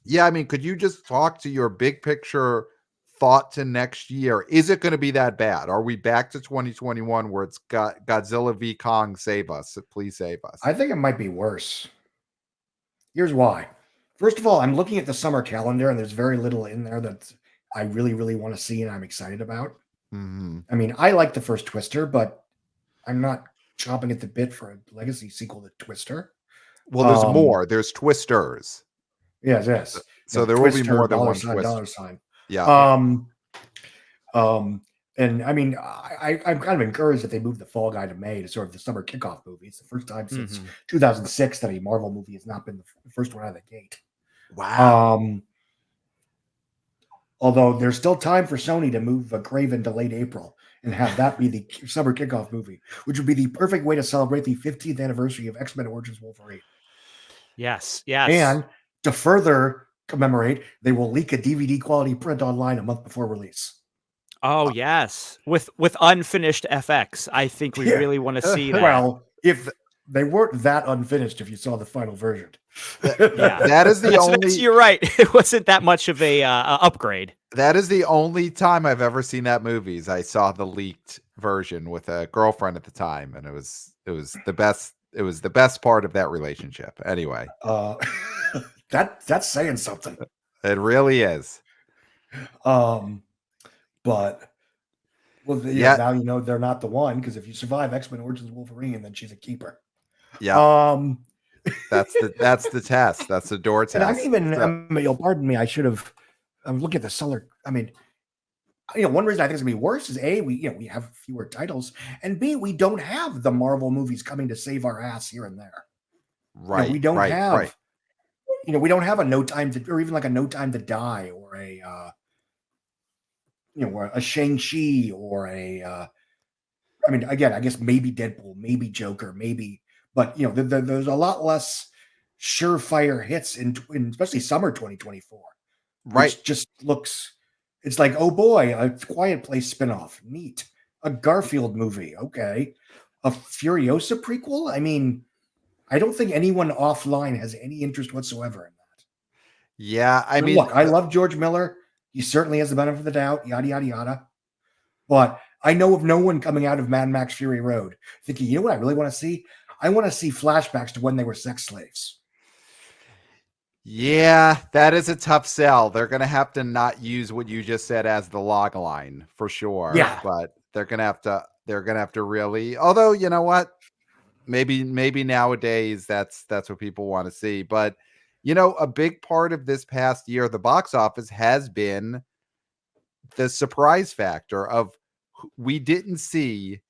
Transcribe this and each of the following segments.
Yeah, I mean, could you just talk to your big picture thought to next year? Is it going to be that bad? Are we back to 2021 where it's got Godzilla v Kong, save us, please save us? I think it might be worse. Here's why. First of all, I'm looking at the summer calendar, and there's very little in there that I really, really want to see and I'm excited about. Hmm. I mean, I like the first Twister, but I'm not chomping at the bit for a legacy sequel to Twister. Well, there's Um, more. There's Twisters. yes, yes. So there will be Twister, more than dollar one sign, Twister. dollar sign. Yeah. Yeah. Um, um, and I mean, I'm kind of encouraged that they moved the Fall Guy to May to sort of the summer kickoff movie. It's the first time since Mhm. 2006 that a Marvel movie has not been the first one out of the gate. Wow. Although there's still time for Sony to move Craven to late April and have that be the summer kickoff movie, which would be the perfect way to celebrate the 15th anniversary of X-Men Origins Wolverine. Yes. Yes. And to further commemorate, they will leak a DVD quality print online a month before release. Oh yes, with unfinished FX. I think we Yeah. really want to see that. Well, if they weren't that unfinished, if you saw the final version. Yeah, That is the only. You're right. It wasn't that much of a upgrade. That is the only time I've ever seen that movie. Is I saw the leaked version with a girlfriend at the time, and it was the best. It was the best part of that relationship. Anyway, That's saying something. it really is. But Yeah. now you know they're not the one, because if you survive X-Men Origins Wolverine, then she's a keeper. Yeah. That's the test. That's the door test. And I'm even, pardon me, I'm looking at the seller. I mean, one reason I think it's gonna be worse is A, we have fewer titles, and B, we don't have the Marvel movies coming to save our ass here and there. Right. We don't have, right. We don't have a No Time to, or even like a No Time to Die, or a, or a Shang-Chi, or a, I mean, again, I guess maybe Deadpool, maybe Joker, maybe, but there's a lot less surefire hits in especially summer 2024, Right. which just looks, it's like, oh boy, a Quiet Place spinoff, neat, a Garfield movie, okay, a Furiosa prequel. I mean, I don't think anyone offline has any interest whatsoever in that. Yeah, I mean, look, I love George Miller. He certainly has the benefit of the doubt, yada yada yada. But I know of no one coming out of Mad Max Fury Road thinking, you know what I really want to see? I want to see flashbacks to when they were sex slaves. Yeah, that is a tough sell. They're going to have to not use what you just said as the log line for sure. Yeah. But they're going to have to really, although, you know what? Maybe nowadays that's what people want to see. But, a big part of this past year, the box office has been the surprise factor of we didn't see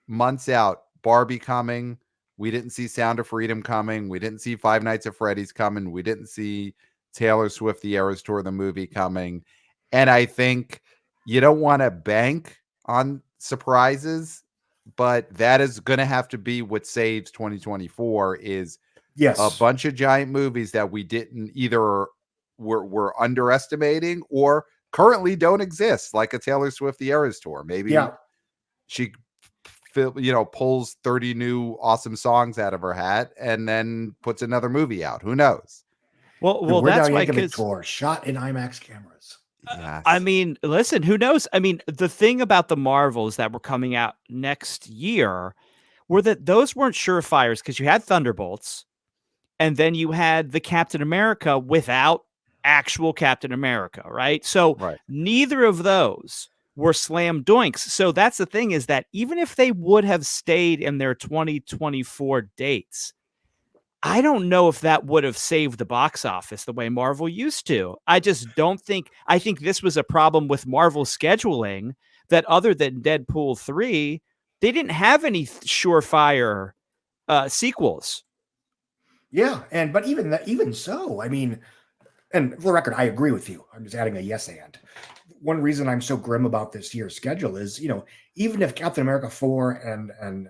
months out Barbie coming. We didn't see Sound of Freedom coming. We didn't see Five Nights at Freddy's coming. We didn't see Taylor Swift, the Eras Tour, the movie coming. And I think you don't want to bank on surprises, but that is going to have to be what saves 2024 is a bunch of giant movies that we didn't either were underestimating or currently don't exist, like a Taylor Swift, the Eras Tour. Maybe she pulls 30 new awesome songs out of her hat and then puts another movie out. Who knows? Well, that's why, tour shot in IMAX cameras. Yes. I mean, listen, who knows? I mean, the thing about the Marvels that were coming out next year were that those weren't surefires, because you had Thunderbolts, and then you had the Captain America without actual Captain America, right? So neither of those were slam doinks. So that's the thing, is that even if they would have stayed in their 2024 dates, I don't know if that would have saved the box office the way Marvel used to. I just don't think. I think this was a problem with Marvel scheduling, that other than Deadpool 3, they didn't have any surefire sequels. Yeah, but even so, I mean, and for the record, I agree with you. I'm just adding a yes and. One reason I'm so grim about this year's schedule is, even if Captain America 4 and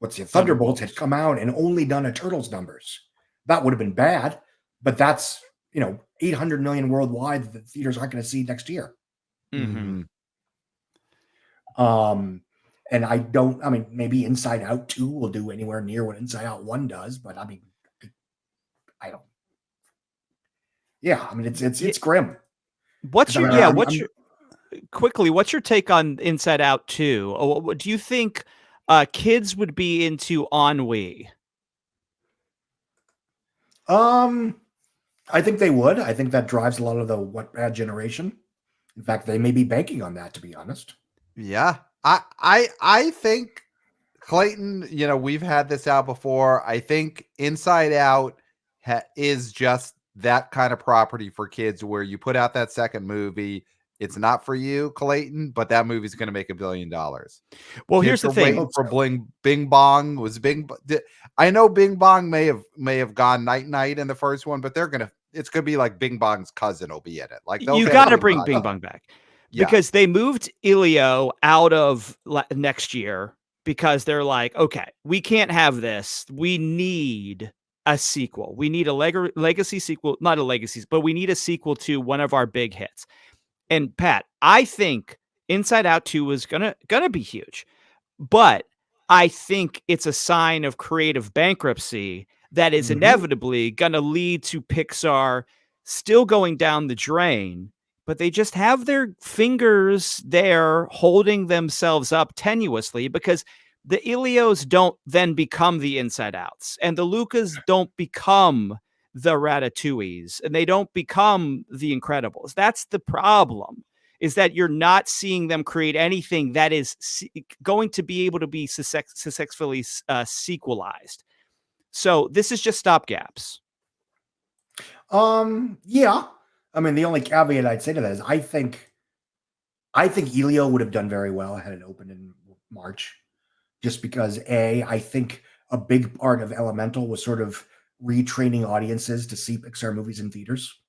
Thunderbolts had come out and only done Eternals numbers, that would have been bad. But that's 800 million worldwide that the theaters aren't going to see next year. Mm-hmm. And I mean, maybe Inside Out 2 will do anywhere near what Inside Out 1 does, but I mean, I don't. Yeah, I mean it's grim. What's 'Cause your I'm- what's I'm- your quickly? What's your take on Inside Out 2? Do you think kids would be into ennui? I think they would. I think that drives a lot of the what bad generation. In fact, they may be banking on that, to be honest. Yeah. I think Clayton, we've had this out before. I think Inside Out is just that kind of property for kids where you put out that second movie. It's not for you, Clayton, but that movie's going to make $1 billion. Well, Kids here's the are thing. waiting for Bing Bong. I know Bing Bong may have gone night night in the first one, but it's gonna be like Bing Bong's cousin will be in it. Like they'll You get got to a bring Bong. Bing Bong back Yeah. because they moved Elio out of next year because they're like, okay, we can't have this. We need a sequel. We need a legacy sequel, not a legacy, but we need a sequel to one of our big hits. And Pat, I think Inside Out 2 is gonna be huge, but I think it's a sign of creative bankruptcy that is inevitably gonna lead to Pixar still going down the drain, but they just have their fingers there holding themselves up tenuously because the Ilios don't then become the Inside Outs, and the Lucas don't become the Ratatouilles, and they don't become the Incredibles. That's the problem, is that you're not seeing them create anything that is going to be able to be successfully sequelized. So this is just stopgaps. Yeah. I mean, the only caveat I'd say to that is I think Elio would have done very well had it opened in March, just because I think a big part of Elemental was sort of retraining audiences to see Pixar movies in theaters.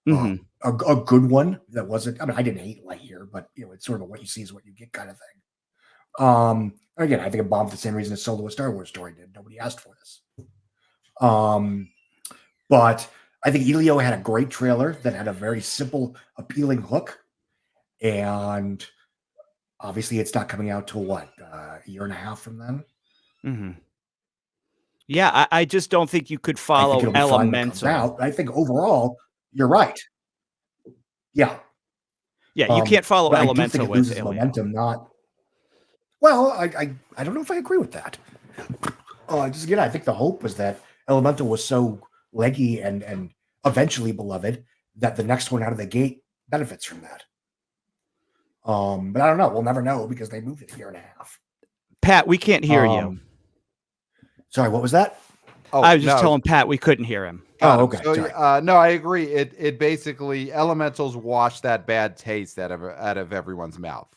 A good one that wasn't. I mean, I didn't hate Lightyear, but it's sort of what you see is what you get kind of thing. Again, I think it bombed for the same reason as Solo: A Star Wars Story did. Nobody asked for this. But I think Elio had a great trailer that had a very simple, appealing hook, and obviously, it's not coming out till a year and a half from then. Yeah, I just don't think you could follow Elemental. I think overall, you're right. Yeah. Yeah, you can't follow Elemental it with loses momentum. Well, I don't know if I agree with that. Just again, I think the hope was that Elemental was so leggy and eventually beloved that the next one out of the gate benefits from that. But I don't know. We'll never know because they moved it a year and a half. Pat, we can't hear you. Sorry, what was that? I was just telling Pat we couldn't hear him. Okay. So, no, I agree. It basically Elementals wash that bad taste out of everyone's mouth.